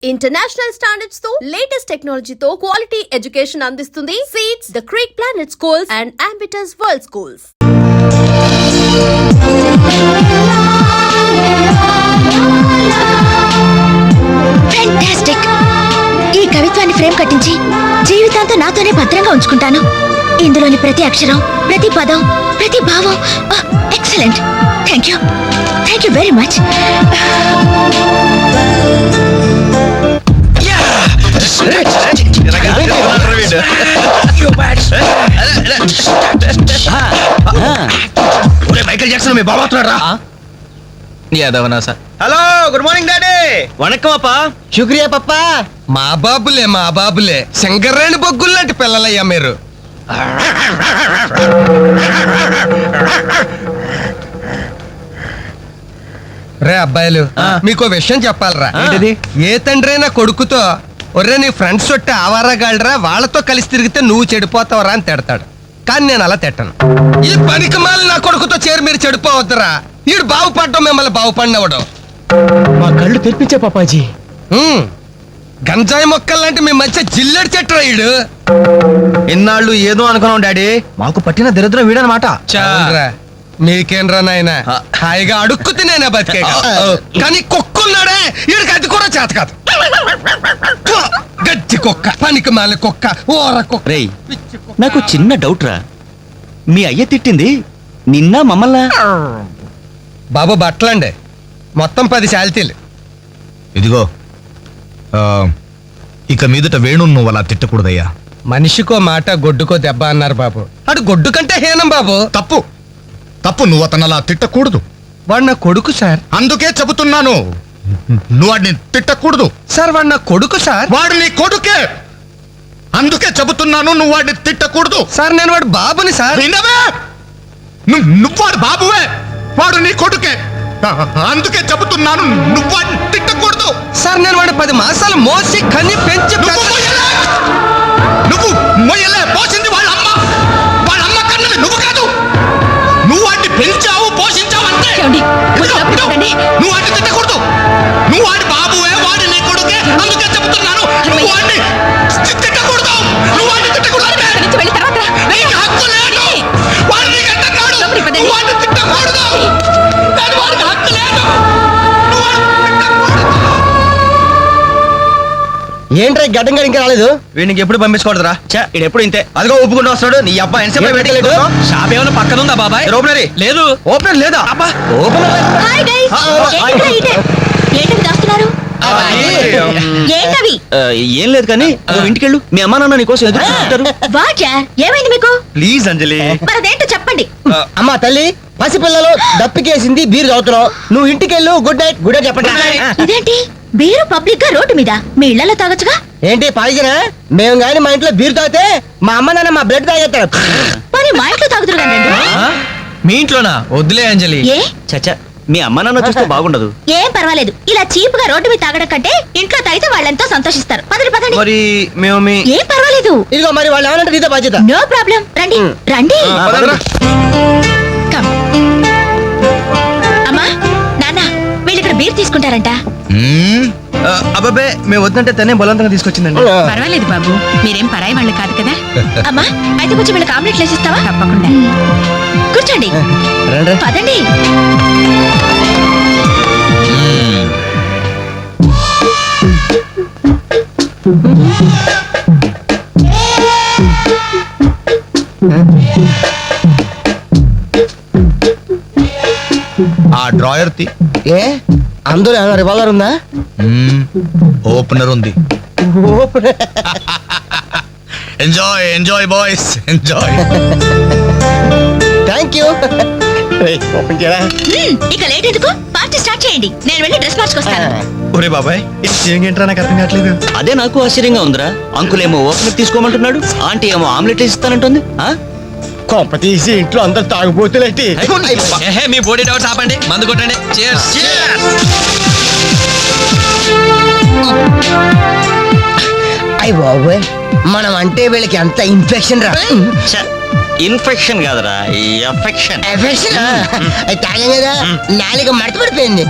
International standards తో latest technology తో quality education అందిస్తుంది seats the creek planet schools and Ambitus world schools. Fantastic. ఈ కవిత్వాన్ని frame కట్టించి జీవితాంతం నాతోనే భద్రంగా ఉంచుకుంటాను. ఇందులోని ప్రతి అక్షరం, ప్రతి పదం, ప్రతి భావం excellent. Thank you very much. Michael Jackson మీ బాబా వస్తున్నాడు రా. యాదవనా sir. Hello, good morning daddy. వణకం అప్పా. శుక్రియా పప్పా. మా బాబులే శంకర్రాణి బొగ్గులు లాంటి పిల్లలయ్యా మీరు. రే అబ్బాయిలు, మీకు విషయం చెప్పాలరా. ఏ తండ్రైనా కొడుకుతో ఒర్రే నీ ఫ్రెండ్స్ చుట్టూ ఆవారాగాళ్ళరా, వాళ్ళతో కలిసి తిరిగితే నువ్వు చెడిపోతావరా అని తిడతాడు. కానీ నేను అలా తిట్టను. ఈ పనికి మాలి నా కొడుకుతో చేరి మీరు చెడిపోవద్దురా. వీడు బాగుపడ్డం మిమ్మల్ని బాగుపడినవడం. మా కళ్ళు తెరిపించే పాపాజీ. గంజాయి మొక్కలు లాంటి మీ మధ్య జిల్లెడు చెట్టు రాయుడు. ఇన్నాళ్ళు ఏదో అనుకున్నాం డాడీ, మాకు పట్టిన దరిద్రం వీడనమాట. మీకేంరా నాయన, హాయిగా అడుక్కు తినేనా బతికే. కానీ కుక్కున్నాడే, వీడికి అది కూడా చేత కాదు. గజ్జి కుక్క, పనికి మాలి కుక్క, ఓర కుక్క. రేయ్, నాకు చిన్న డౌట్ రా. మీ అయ్య తిట్టింది నిన్న మమ్మల్ని? బాబు బట్టలండి, మొత్తం 10 శాలితీలు. ఇదిగో, ఇక మీదట వేణు నువ్వు అలా తిట్టకూడదయ్యా. మనిషికో మాట గొడ్డుకో దెబ్బ అన్నారు బాబు. అడు గొడ్డు కంటే హీనం బాబు. తప్పు తప్పు, నువ్వు అతను అలా తిట్టకూడదు. వాడు నా కొడుకు సార్. అందుకే చెబుతున్నాను, నువ్వు వాడిని తిట్టకూడదు. సార్ వాడు నా కొడుకు సార్. వాడు నీ కొడుకే, అందుకే చెబుతున్నాను, నువ్వు వాడిని తిట్టకూడదు. సార్ నేను వాడు బాబుని సార్. వినవే? నువ్వు వాడు బాబువే, వాడు నీ కొడుకే. అందుకే చెబుతున్నాను, నువ్వు వాడిని తిట్టకూడదు. సార్ నేను వాడు 10 మాసాలు మోసి కని పెంచి నువ్వు మొయ్యలే, పోసింది వాళ్ళ అమ్మ కన్నది నువ్వు కాదు. నువ్వు వాడిని పెంచావు, పోషించావు అంతే. నువ్వు వాడిని తిట్టకూడదు. నువ్వు వాడి బాబువే, వాడి నీ కొడుకే. అందుకే చెబుతున్నాను, నువ్వు వాడిని తిట్టకూడదు. నువ్వు వాడిని తిట్టకూడదు. నీకు హక్కు లేదు. వాడు నీకు అంటున్నాడు, నువ్వు వాడిని తిట్టకూడదు. కానీ వాడికి హక్కు లేదు. నువ్వు వాడిని తిట్టకూడదు. ఏంట్రా గడ్డం గడి ఇంకా రాలేదు? వీడికి ఎప్పుడు పంపించకూడదురా. ఇడు ఎప్పుడు ఇంతే. అదిగో ఒప్పుకుంటూ వస్తాడు. నీ అబ్బాయి ఎన్సేపు షాప్ ఏమైనా పక్కన ఉందా బాబాయ్? ఓపెనరీ లేదు. ఓపెనర్ లేదా? అబ్బా, హాయ్ గైస్. ఏంటవి దాస్తున్నారు? ఏంటవి? ఏం లేదు కానీ నువ్వు ఇంటికెళ్ళు. మీ అమ్మా నాన్న నీకోసం ఎదురు చూస్తుంటారు. వాట్యా, ఏమైంది మీకు? ప్లీజ్ అంజలి. మరదేంటో చెప్పండి. అమ్మా తల్లి, పసిపిల్లలు దప్పికేసింది, బీరు తాగుతున్నావు. నువ్వు ఇంటికెళ్ళు. Good night. గుడ్ నైట్ చెప్పండి. ఇదేంటి బీరు పబ్లిక్ గా రోడ్డు మీద? మీ ఇళ్లలో తాగొచ్చుగా. ఏంటి పాయిజనా? మేము గాని మా ఇంట్లో బీరు తాగితే మా అమ్మ నాన్న మా బ్లడ్ తాగేస్తారు. మరి మా ఇంట్లో తాగుతురు కానీ మీ ఇంట్లోనా? వద్దులే అంజలి. ఏ చచ్చా, మీ అమ్మ నాన్న చూస్తే బాగుండదు. ఏం పర్వాలేదు. ఇలా చీప్ గా రోడ్డు మీద తాగడం కంటే ఇంట్లో తాగితే వాళ్ళెంతో సంతోషిస్తారు. పదండి పదండి. మరి మేము ఏం పర్వాలేదు. ఇదిగో మరి వాళ్ళు ఏమన్నా నీతో బాధ్యత. No problem. రండి రండి. Come. అమ్మా నాన్న, వీళ్ళు ఇక్కడ బీర్ తీసుకుంటారంట. అబ్బాబే, మేము వద్దంటే తనే బలవంతంగా తీసుకొచ్చిందండి. పర్వాలేదు బాబు, మీరేం పరాయి వాళ్ళు కాదు కదా. అమ్మా అయితే కొంచెం వీళ్ళకి ఆమ్లెట్లు వేసిస్తావా? తప్పకుండా. కూర్చోండి. పదండి. ఆ డ్రాయర్ తి. ఏ అందరూ ఏమైనా రివాల్వర్ ఉందా? ఓపెనర్ ఉంది. Enjoy enjoy boys, enjoy. Thank you. ఇక లేట్ ఎందుకు, పార్టీ స్టార్ట్ చేయండి. నేను వెళ్ళి డ్రెస్ మార్చుకొస్తాను. ఒరే బాబాయ్, ఏంట్రా నాకు అర్థం కావట్లేదు. అదే నాకు ఆశ్చర్యంగా ఉందిరా. అంకుల్ ఏమో ఓపెనర్ తీసుకోమంటున్నాడు, ఆంటీ ఏమో ఆమ్లెట్ ఇస్తానంటుంది. కొంప తీసి ఇంట్లో అందరు తాగుబోతులేంటి? మీ బాడీ డౌట్స్ ఆపండి, మందు కొట్టండి. అయ్య బాబోయ్, మనం అంటే వీళ్ళకి ఎంత ఇన్ఫెక్షన్ రా. ఇన్ఫెక్షన్ కాదురా ఎఫెక్షన్. ఎఫెక్షన్ తాగం కదా నాలుగు మడత పడిపోయింది.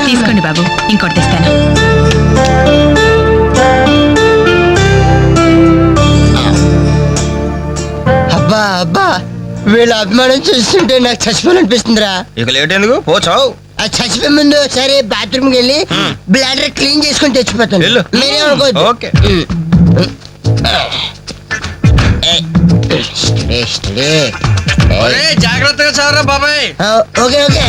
తీసుకోండి బాబు, ఇంకోటి తెస్తాను. అబ్బా అబ్బా వీళ్ళ అభిమానం చూస్తుంటే నాకు చచ్చిపోవాలనిపిస్తుందిరా. ఇక లేట్ ఎందుకు పోచావు. ఆ చచ్చిపోయే ముందు సరే బాత్రూమ్కి వెళ్ళి బ్లాడర్ క్లీన్ చేసుకుని తెచ్చిపోతాను. వెళ్ళు. మీరేమనుకోవద్దు. ఓకే. జాగ్రత్తగా చదవరా బాబాయ్. Okay okay.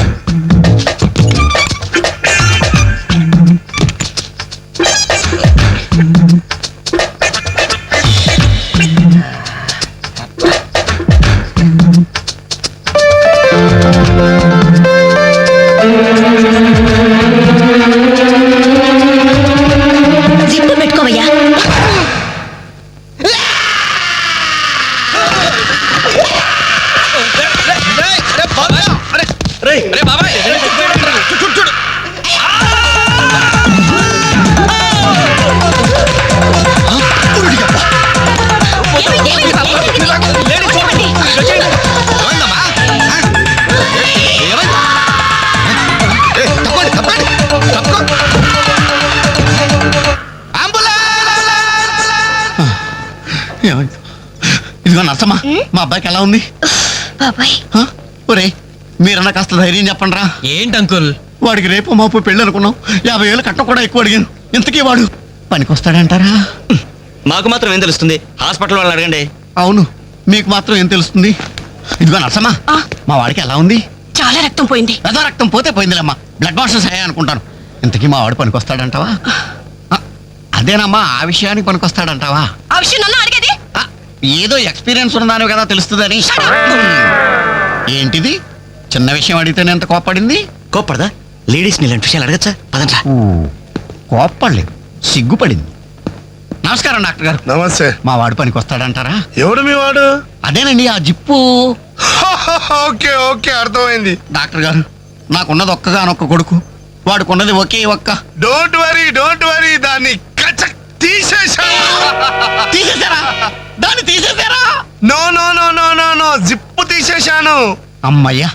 జిప్పు పెట్టుకోవయ్యా. ఏమైంది బాబు? ఏమండి? ఇదిగో నర్సమ్మా, మా అబ్బాయికి ఎలా ఉంది? బాబాయ్ ఒరే మీరన్నా కాస్త ధైర్యం చెప్పండి రా. ఏంటి అంకుల్? వాడికి రేపు మాపు పెళ్ళి అనుకున్నాం. 50,000 కట్ట కూడా ఎక్కువ అడిగాను. ఇంతకీ వాడు పనికొస్తాడంటారా? మాకు మాత్రం ఏం తెలుస్తుంది, హాస్పిటల్ వాళ్ళని అడగండి. అవును, మీకు మాత్రం ఏం తెలుస్తుంది? ఇదిగో నర్సమ్మా, మా వాడికి ఎలా ఉంది? చాలా రక్తం పోయింది. రథ రక్తం పోతే పోయిందిలేమ్మా, బ్లడ్ వాషెస్ అయ్యాయి అనుకుంటాను. ఇంతకీ మా వాడు పనికొస్తాడంటావా? అదేనమ్మా, ఆ విషయానికి పనికొస్తాడంటావా? ఆ విషయం నన్ను అడిగేది. ఏదో ఎక్స్పీరియన్స్ ఉన్నదాని కదా తెలుస్తుందని. ఏంటిది చిన్న విషయం అడిగితేనే ఎంత కోప్పడింది? కోప్పడదా? లేడీస్ ఇలాంటి విషయాలు అడగచ్చా? పదంట్రా. కోప్పడలేదు, సిగ్గుపడింది. నమస్కారం డాక్టర్ గారు. నమస్తే. మా వాడు పనికి వస్తాడంటారా? ఎవడు మీ వాడు? అదేనండి ఆ జిప్పు. ఓకే ఓకే అర్థమైంది. డాక్టర్ గారు, నాకున్నది ఒక్కగానొక్క కొడుకు, వాడుకున్నది ఒకే ఒక్క. డోంట్ వరీ దాన్ని కచక్ తీసేశాను. తీసేశారా? దాన్ని తీసేశారా? No no no no no no zip తీసేశాను. అమ్మయ్యా,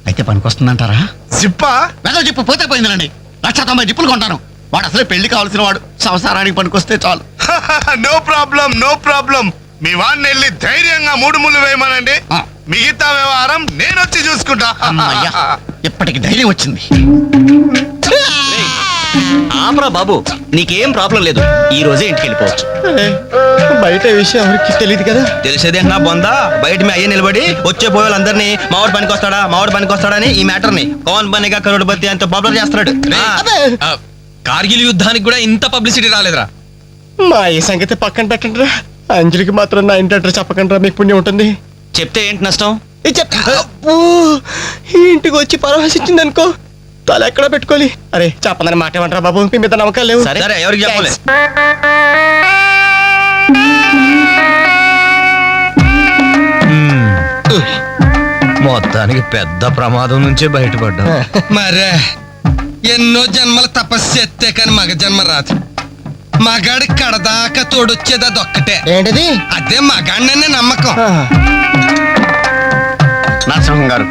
అయితే పనికి వస్తుందంటారా? జిప్పా? వెదవ జిప్పు పోతే పోయిందిలండి. 190 జిప్పులు కొంటాను. వాడు అసలే పెళ్లి కావాల్సిన వాడు, సంసారానికి పనికొస్తే చాలు. No problem. మీ వాడిని వెళ్ళి ధైర్యంగా 3 ముళ్ళు వేయమనండి. ఆ. మిగతా వ్యవహారం నేను వచ్చి చూసుకుంటా. అమ్మయ్యా, ఇప్పటికి ధైర్యం వచ్చింది. ఆపరా బాబు, నీకేం ప్రాబ్లం లేదు. ఈ రోజే ఇంటికి వెళ్ళిపోవచ్చు. బయట విషయం ఎవరికి తెలియదు కదా. తెలిసేదే నా బొందా. బయట మీ అయ్యే నిలబడి వచ్చే పోయేవాళ్ళందరినీ మావాడు పనికి వస్తాడని ఈ మ్యాటర్ ని కౌన్ బనేగా కరోడ్పతి అంత పాపులర్ చేస్తున్నాడు. కార్గిల్ యుద్ధానికి కూడా ఇంత పబ్లిసిటీ రాలేదురా. మా ఈ సంగతి పక్కన పెట్టండి రా. అంజలికి మాత్రం నా ఇంటి అడ్రస్ చెప్పకండి రా, మీకు పుణ్యం ఉంటుంది. చెప్తే ఏంటి నష్టం? ఇంటికి వచ్చి పరామర్శించింది అనుకో, తల ఎక్కడ పెట్టుకోవాలి. అరే చెప్పదని మాట ఏమంటారా బాబు, మీ మీద నమ్మకాలు లేవు. సరే ఎవరికి చెప్పలే. మొత్తానికి పెద్ద ప్రమాదం నుంచే బయటపడ్డా. మరే ఎన్నో జన్మల తపస్సు చేస్తే కానీ మగ జన్మ రాదు. మగాడి కడదాకా తోడొచ్చేది అదొక్కటే. ఏంటిది? అదే మగాడిననే నమ్మకం. నరసింహం గారు,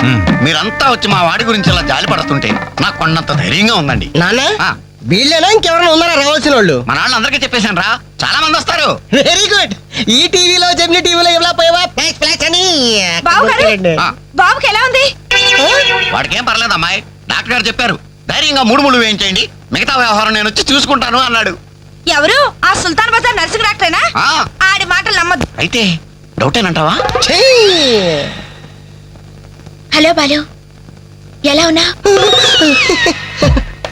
మీరంతా వచ్చి మా వాడి గురించి ఇలా జాలి పడుతుంటే నాకు కొన్నంత ధైర్యంగా ఉందండి. నాన్న ఆ, వీళ్ళేనా ఇంకెవరైనా ఉన్నారా రావాల్సిన వాళ్ళు? మన వాళ్ళందరికీ చెప్పేశాను రా, చాలా మంది వస్తారు. Very good. ఈ టీవీలో జెమిని టీవీలో ఎవలా పోయావా ఫ్లాష్ అని. బావగారు? ఆ, బాబుకి ఎలా ఉంది? వాడికి ఏం పర్లేదు అమ్మాయి, డాక్టర్ గారు చెప్పారు ధైర్యంగా 3 ముళ్ళు వేయించేయండి, మిగతా వ్యవహారం నేను వచ్చి చూసుకుంటాను అన్నాడు. ఎవరు? ఆ సుల్తాన్ బజార్ నర్సింగ్ డాక్టరేనా? ఆ, ఆడి మాటలు నమ్మద్దు. అయితే డౌటేనంటావా? హలో బాలు, ఎలా ఉన్నా?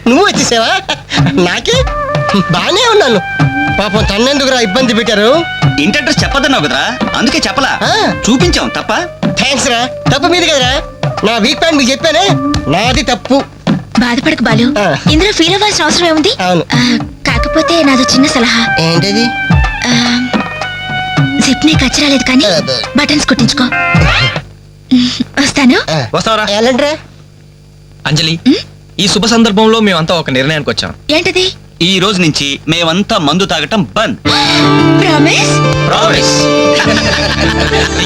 నువ్వు వచ్చేసావా? నాకే బానే ఉన్నాను. పాపం తన్నెందుకురా ఇబ్బంది పెట్టారు? ఇంటి అడ్రస్ చెప్పదన్నావు కదరా, అందుకే చెప్పలా. ఆ. చూపించాం తప్ప. థ్యాంక్స్ రా. తప్పు మీది కదరా. నా వీక్ పాయింట్ మీకు చెప్పానే, నాది తప్పు. బాధపడకు బాలు, ఆ. ఇందులో ఫీల్ అవ్వాల్సిన అవసరం ఏముంది? అవును. కాకపోతే నాదో చిన్న సలహా. ఏంటది? జిప్ ని కచ్చరాలేదు కానీ బటన్స్ కుట్టించుకో. వస్తాను. వస్తావరా? ఎలాంటిరా? అంజలి, ఈ శుభ సందర్భంలో మేమంతా ఒక నిర్ణయానికి వచ్చాం. ఏంటది? ఈ రోజు నుంచి మేమంతా మందు తాగటం బంద్. ప్రామిస్? ప్రామిస్.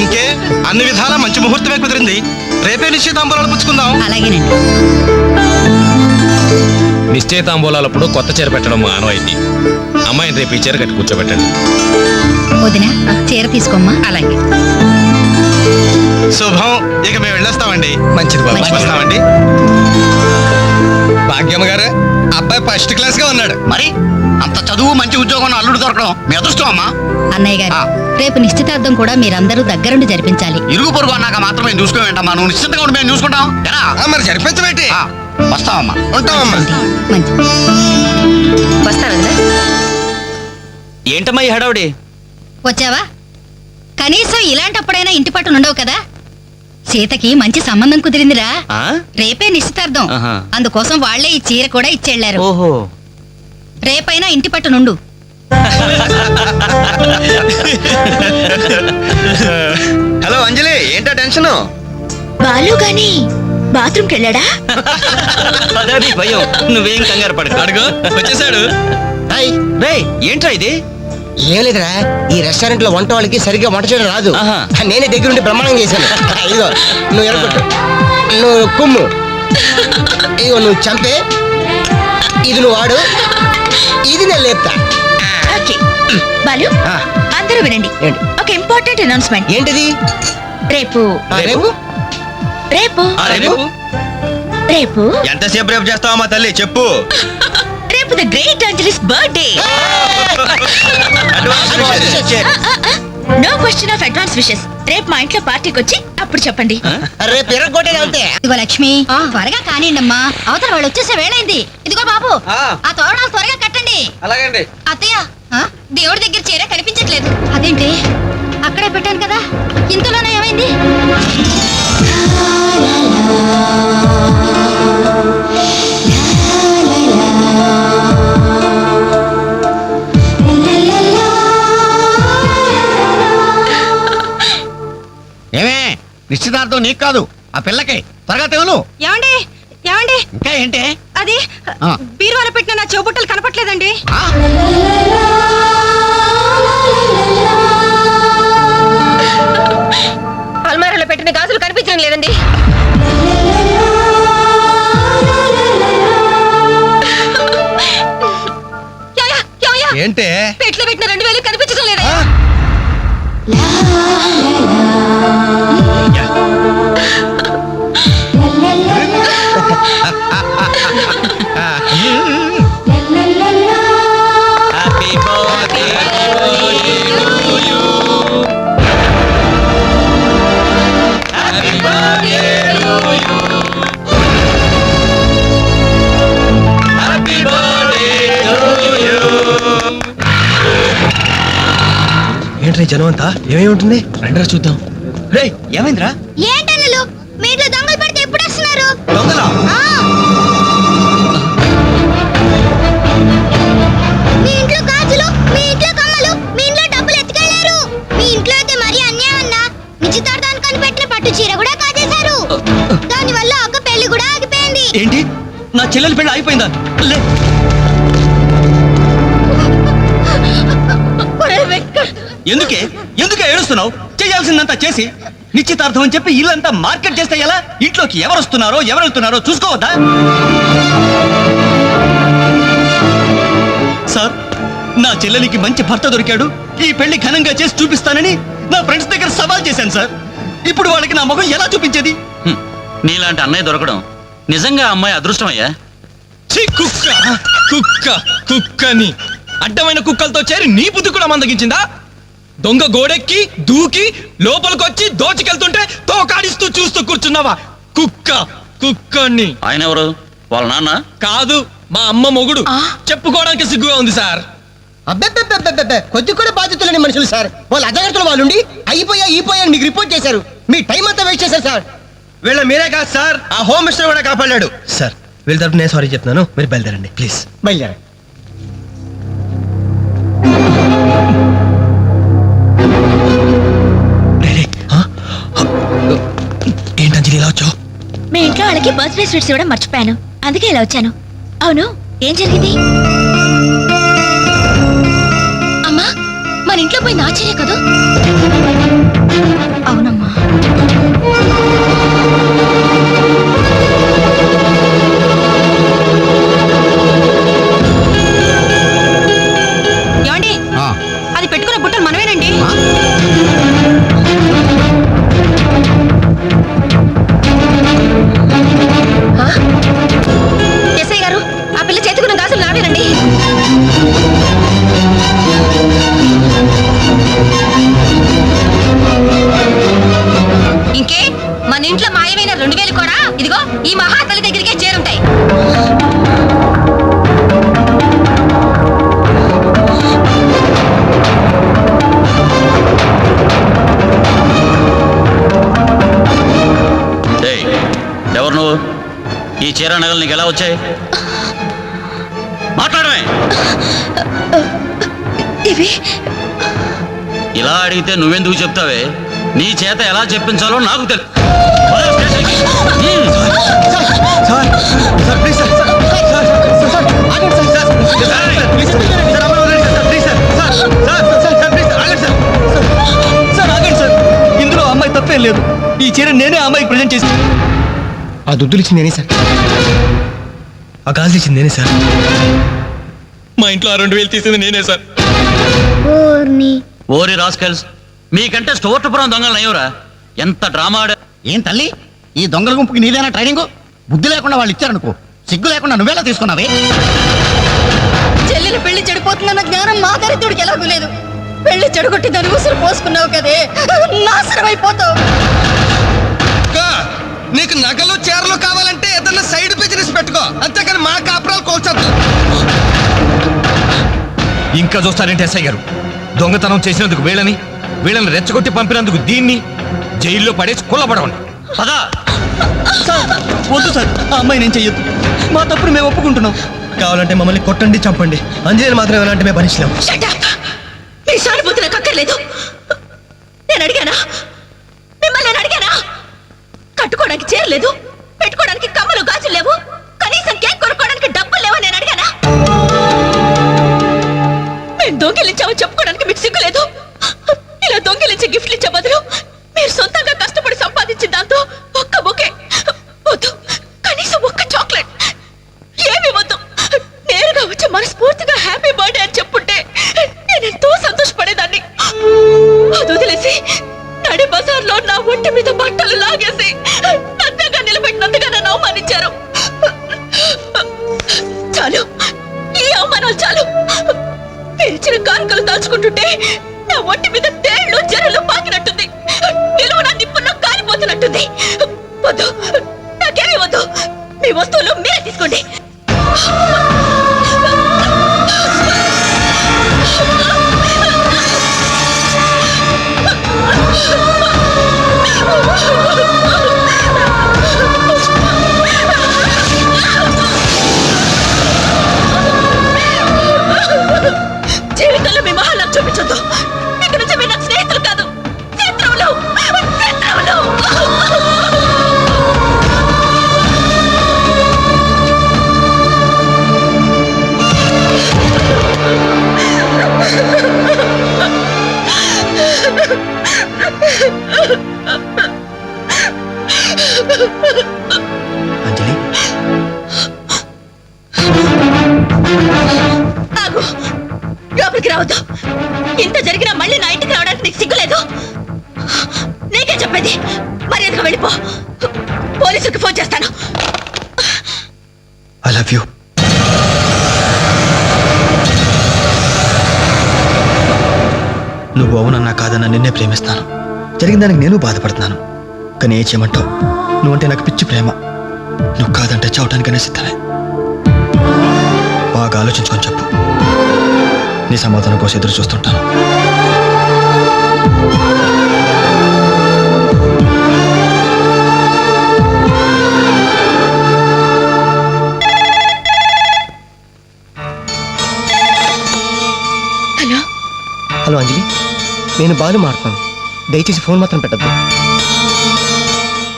ఇంకే అన్ని విధాలా మంచి ముహూర్తమే కుదిరింది. రేపే నిశ్చితాంబూలాలు పుచ్చుకుందాం. అలాగేనండి. నిశ్చయితాంబూలాలప్పుడు కొత్త చీర పెట్టడం ఆనవాయితీ. అమ్మాయిని రేపు ఈ చీర కట్టి కూర్చోబెట్టండి. వదిన చీర తీసుకోమ్మా. అలాగే. శుభం. ఇక మేము వెళ్ళొస్తామండి. మంచిది బాబు. వస్తామండి. భాగ్యమ్మ గారు, అబ్బాయి ఫస్ట్ క్లాస్ గా ఉన్నాడు. మరి అంత చదువు మంచి ఉద్యోగం అల్లుడు దొరకడం మీ అదృష్టం అమ్మా. అన్నయ్య గారు, రేపు నిశ్చితార్థం కూడా మీరందరూ దగ్గరుండి జరిపించాలి. ఇరుగు పొరుగు అన్నాక మాత్రమే చూసుకోవేంటమ్మా. నువ్వు నిశ్చింతగా ఉండి మేము చూసుకుంటాం. ఎలా? మరి జరిపించబెట్టి వస్తామమ్మా. ఉంటామమ్మా. మంచి. వస్తాను వదినా. ఏంటమ్మా ఈ హడావుడి? వచ్చావా? కనీసం ఇలాంటప్పుడైనా ఇంటి పట్టు ఉండవు కదా. సీతకి మంచి సంబంధం కుదిరిందిరా. ఆ? రేపే నిశ్చితార్థం. ఆహా. అందుకోసం వాళ్లే ఈ చీర కూడా ఇచ్చెళ్లారు. ఓహో. రేపైనా ఇంటి పట్టు నుండు. హలో అంజలి, ఏంటా టెన్షన్? బాలు గాని బాత్రూమ్కి వెళ్ళాడా? అదే భయం. నువ్వేం కంగారు పడకు. అడుగు వచ్చేసాడు. హాయ్. రేయ్, ఏంట్రా ఇది? ఏం లేదురా, ఈ రెస్టారెంట్ లో వంట వాళ్ళకి సరిగ్గా వంట చేయడం రాదు. ఆహా. నేనే దగ్గరుండి ప్రమాణం చేశాను. ఇదిగో నువ్వు ఎరగొట్టు, నువ్వు కుమ్ము, ఇదిగో నువ్వు చంపే, ఇది నువ్వు వాడు, ఇది నేను లేపుతా. ఓకే బాలు, ఆ, అందరూ వినండి. ఏంటి? ఒక ఇంపార్టెంట్ అనౌన్స్మెంట్. ఏంటిది? రేపు రేపు రేపు రేపు రేపు ఎంతసేపు రేపు చేస్తావా తల్లి, చెప్పు. రేపు the great Anjali's birthday. No question of advance wishes. రేపు మా ఇంట్లో పార్టీకి వచ్చి అప్పుడు చెప్పండి. రేపు ఎరగొట్టేది అంతే. ఇదిగో లక్ష్మి, త్వరగా కానివ్వండమ్మా, అవతల వాళ్ళు వచ్చేసే వేళైంది. ఇదిగో బాబు, ఆ తోరణాలు త్వరగా కట్టండి. అలాగండి. అత్తయ్య, దేవుడి దగ్గర చీర కనిపించట్లేదు. అదేంటి? అక్కడే పెట్టాను కదా, ఇంతలోనే ఏమైంది? ఏమే నిశ్చితార్థం నీకు కాదు, ఆ పిల్లకి. త్వరగా తెవులు. ఏమండి ఏమండి, ఇంకా ఏంటి? అది ఆ. బీరువాలో పెట్టిన నా చెవుబుట్టలు కనపట్లేదండి. ఆ? అల్మారాలో పెట్టిన గాజులు కనిపించడం లేదండి. ఏమయ్యా, ఏమయ్యా? ఏంటే? పెట్లో పెట్టిన 2000 కనిపించడం లేదా? Happy birthday to you. Happy birthday to you. Happy birthday to you. Entry జనం అంతా? ఏమేమి ఉంటుంది? రండిరా చూద్దాం. రే, ఏమైందిరా? ఏంటన్నలు, మీ ఇంట్లో దొంగలు పడితే ఎప్పుడు వస్తున్నారు? దొంగలా? మీ ఇంట్లో గాజులు, మీ ఇంట్లో కమ్మలు, మీ ఇంట్లో డబ్బులు ఎత్తుకెళ్లారు. మీ ఇంట్లో అయితే మరీ అన్యాయం అన్నా. నిశ్చితార్థానికి కనిపెట్టిన పట్టు చీర కూడా కాజేశారు. దానివల్ల ఒక పెళ్లి కూడా ఆగిపోయింది. ఏంటి, నా చెల్లెలి పెళ్ళి అయిపోయిందా? లే. ఎందుకే ఎందుకే ఏడుస్తున్నావు? చేయాల్సిందంతా చేసి నిశ్చితార్థం అని చెప్పి ఇల్లంతా మార్కెట్ చేస్తే ఎలా? ఇంట్లోకి ఎవరు వస్తున్నారో ఎవరు వెళ్తున్నారో చూసుకోవద్దా? సార్, నా చెల్లెలికి మంచి భర్త దొరికాడు, ఈ పెళ్లి ఘనంగా చేసి చూపిస్తానని నా ఫ్రెండ్స్ దగ్గర సవాల్ చేశాను సార్. ఇప్పుడు వాళ్ళకి నా ముఖం ఎలా చూపించేది? నీలాంటి అన్నయ్య దొరకడం నిజంగా అమ్మాయి అదృష్టమయ్యా. ఛీ, కుక్క కుక్క కుక్కని అడ్డమైన కుక్కలతో చేరి నీ బుద్ధి కూడా మందగించిందా? దొంగ గోడెక్కి దూకి లోపలికొచ్చి దోచుకెళ్తుంటే తోకాడిస్తూ చూస్తూ కూర్చున్నావా? కుక్క కుక్కని. ఆయన ఎవరు? వాళ్ళ నాన్న కాదు, మా అమ్మ మొగుడు. చెప్పుకోవడానికి సిగ్గుగా ఉంది సార్. అబ్బెబ్బెబ్బెబ్బెబ్బె, కొద్ది కూడా బాధ్యత లేని మనుషులు సార్. వాళ్ళు అజాగ్రత్తలు వాళ్ళుండి అయిపోయా మీకు రిపోర్ట్ చేశారు. మీ టైం అంతా వేస్ట్ చేశారు సార్. వీళ్ళ మీరే కాదు సార్, ఆ హోమ్ మినిస్టర్ కూడా కాపాడాడు సార్. వీళ్ళ తరపు నేను సారీ చెప్తున్నాను, మీరు బయలుదేరండి ప్లీజ్. బయలుదేరా. ఏంటంజలి ఇలా వచ్చావు? మీ ఇంట్లో వాళ్ళకి బర్త్డే స్వీట్స్ ఇవ్వడం మర్చిపోయాను, అందుకే ఇలా వచ్చాను. అవును, ఏం జరిగింది? చీర నగలు నీకు ఎలా వచ్చాయి? మాట్లాడమే. ఇవి ఇలా అడిగితే నువ్వెందుకు చెప్తావే? నీ చేత ఎలా చెప్పించాలో నాకు తెలుసు. ఇందులో అమ్మాయి తప్పేం లేదు. ఈ చీర నేనే అమ్మాయికి ప్రజెంట్ చేసి, ఆ దుద్దులు ఇచ్చింది నేనే సార్, ఆ గాజులు ఇచ్చింది నేనే సార్, మా ఇంట్లో ఆ 2000 తీసింది నేనే సార్. ఓరి రాస్కెల్స్, మీకంటే స్టోర్టుపురం దొంగలు నయ్యవరా? ఎంత డ్రామా ఆడా. ఏం తల్లి, ఈ దొంగల గుంపుకి నీదేనా ట్రైనింగ్? బుద్ధి లేకుండా వాళ్ళు ఇచ్చారనుకో, సిగ్గు లేకుండా నువ్వేలా తీసుకున్నావే? చెల్లెలు పెళ్లి చెడిపోతుందన్న జ్ఞానం మా దరిద్రుడికి ఎలాగూ లేదు. పెళ్లి చెడగొట్టి దాని ఉసురు పోసుకున్నావు కదే, నాశనం అయిపోతావు. నీకు నగలు చీరలు కావాలంటే ఏదన్నా సైడ్ బిజినెస్ పెట్టుకో, అంతేకాని మా కాపురాలు కోల్చొద్దు. ఇంకా చూస్తారంటే ఎస్ఐ గారు, దొంగతనం చేసినందుకు వీళ్ళని రెచ్చగొట్టి పంపినందుకు దీన్ని జైల్లో పడేసి కుల్లబడవండి. పదా. వద్దు సార్, ఆ అమ్మాయి నేను చెయ్యొద్దు. మా తప్పుడు మేము ఒప్పుకుంటున్నాం. కావాలంటే మమ్మల్ని కొట్టండి, చంపండి, అంజలి మాత్రం ఎలాంటి మేము భరించలేము. మీ సానుభూతి నాకు అక్కర్లేదు. నేను అడిగానా? మిమ్మల్ని నేను అడిగానా? కట్టుకోవడానికి చీరలేదు, పెట్టుకోవడానికి కమ్మలు గాజులు లేవు, కనీసం కేక్ కొనుక్కోవడానికి డబ్బులు లేవా నేను అడిగానా? మేము దొంగిలించామని చెప్పుకోవడానికి మీకు సిగ్గులేదు. ఇలా దొంగిలించే గిఫ్ట్లు ఇచ్చే బదులు మీరు సొంతంగా కష్టపడి సంపాదించిన దాంతో ఒక్క బొకే వద్దు, కనీసం ఒక్క చాక్లెట్ ఏమి వద్దు, నేరుగా వచ్చి మనస్ఫూర్తిగా హ్యాపీ బర్త్డే అని చెప్పుంటే నేను ఎంతో సంతోషపడేదాన్ని. అది వదిలేసి నడి బజార్లో నా ఒంటి మీద బట్టలు లాగేసి నన్నగా నిలబెట్టినందుగా నన్ను అవమానించారు. చాలు, ఈ అవమానాలు చాలు. తెరిచిన కానుకలు దాచుకుంటుంటే నా ఒంటి మీద తేళ్లు జరలు పాకినట్టుంది, నిలువున నిప్పుల్లో కాలిపోతున్నట్టుంది. వద్దు, నాకేమీ వద్దు. మీ వస్తువులు మీరే తీసుకోండి. జీవితంలో మీ మహాలకు చూపించొద్దు. ఇక్కడ నుంచి మీరు నాకు స్నేహితులు కాదు, శత్రువులు. అంజలి, ఆగు, లోపలికి రావద్దు. ఇంత జరిగినా మళ్ళీ నా ఇంటికి రావడానికి నీకు సిగ్గులేదు? నీకే చెప్పేది, మర్యాదగా వెళ్ళిపో. పోలీసులకు ఫోన్ చేస్తాను. I love you. నువ్వు అవునన్నా కాదన్నా నిన్నే ప్రేమిస్తాను. జరిగిన దానికి నేను బాధపడుతున్నాను, కానీ ఏం చేయమంటావు? నువ్వంటే నాకు పిచ్చి ప్రేమ. నువ్వు కాదంటే చావటానికనే సిద్ధమే. బాగా ఆలోచించుకొని చెప్పు. నీ సమాధానం కోసం ఎదురు చూస్తుంటాను. హలో హలో అంజలి, నేను బాలు మాట్లాడుతాను. దయచేసి ఫోన్ మాత్రం పెట్టద్దు.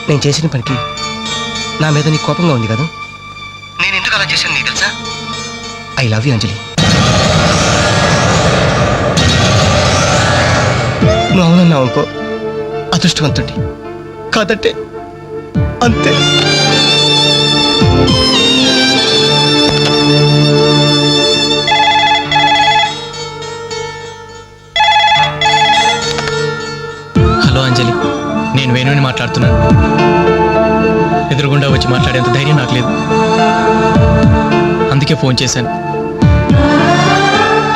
నేను చేసిన పనికి నా మీద నీకు కోపంగా ఉంది కదా? నేను ఎందుకు అలా చేశాను నీకు తెలుసా? ఐ లవ్ యూ అంజలి. నువ్వు అవునన్నావు అనుకో, అదృష్టవంతుడి. కాదంటే అంతే. హలో అంజలి, నేను వేణుని మాట్లాడుతున్నాను. ఎదురుగుండా వచ్చి మాట్లాడేంత ధైర్యం నాకు లేదు, అందుకే ఫోన్ చేశాను.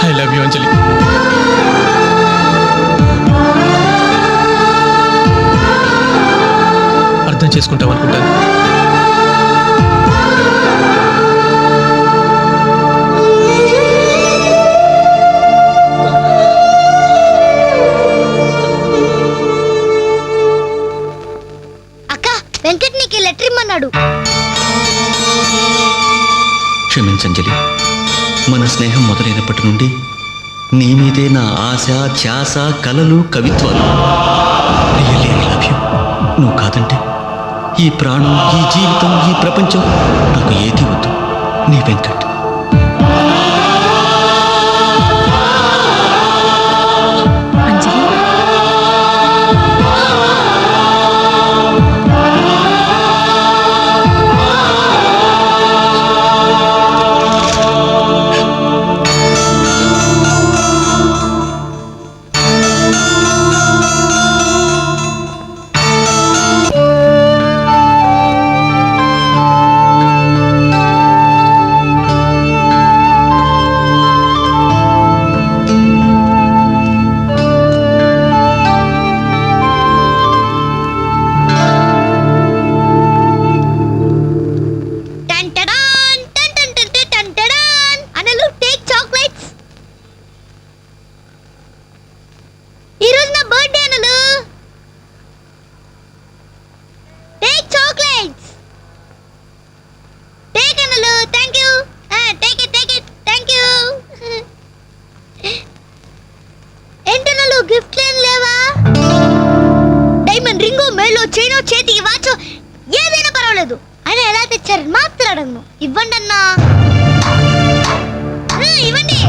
ఐ లవ్ యూ అంజలి. అర్థం చేసుకుంటావు అనుకుంటాను. అక్క, వెంకట్ నీకు లెటర్ ఇమ్మన్నాడు. క్షమించు అంజలి. మన స్నేహం మొదలైనప్పటి నుండి నీ మీదే నా ఆశ, ధ్యాస, కలలు, కవిత్వాలు. Really, I love you. నువ్వు కాదంటే ఈ ప్రాణం, ఈ జీవితం, ఈ ప్రపంచం నాకు ఏది వద్దు. నీ వెంకట్. అంజలి చేతికి వాచో ఏదైనా పర్వాలేదు. ఆయన ఎలా తెచ్చారని మాత్రం అడగను. ఇవ్వండి అన్నా, ఇవ్వండి.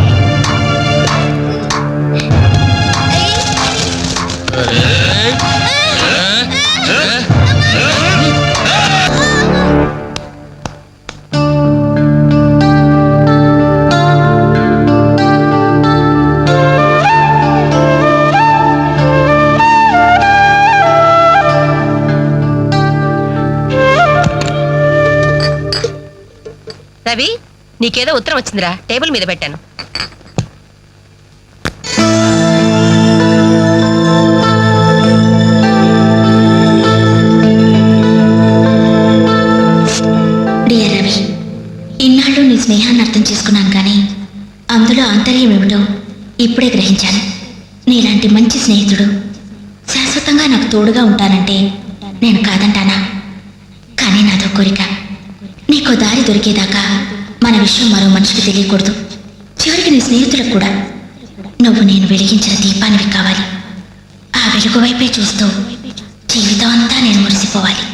రవి, నీకేదో ఉత్తరం వచ్చిందిరా, టేబుల్ మీద పెట్టాను. డియర్ రవి, ఇన్నాళ్ళు నీ స్నేహాన్ని అర్థం చేసుకున్నాను, కానీ అందులో ఆంతర్యం ఏమిటో ఇప్పుడే గ్రహించాను. నీలాంటి మంచి స్నేహితుడు శాశ్వతంగా నాకు తోడుగా ఉంటానంటే నేను కాదంటానా? కానీ నాదో కోరిక, నీకో దారి దొరికేదాకా మన విషయం మరో మనిషికి తెలియకూడదు. చివరికి నీ స్నేహితులకు కూడా నువ్వు నేను వెలిగించిన దీపానివి కావాలి. ఆ వెలుగు వైపే చూస్తూ జీవితం అంతా నేను మురిసిపోవాలి.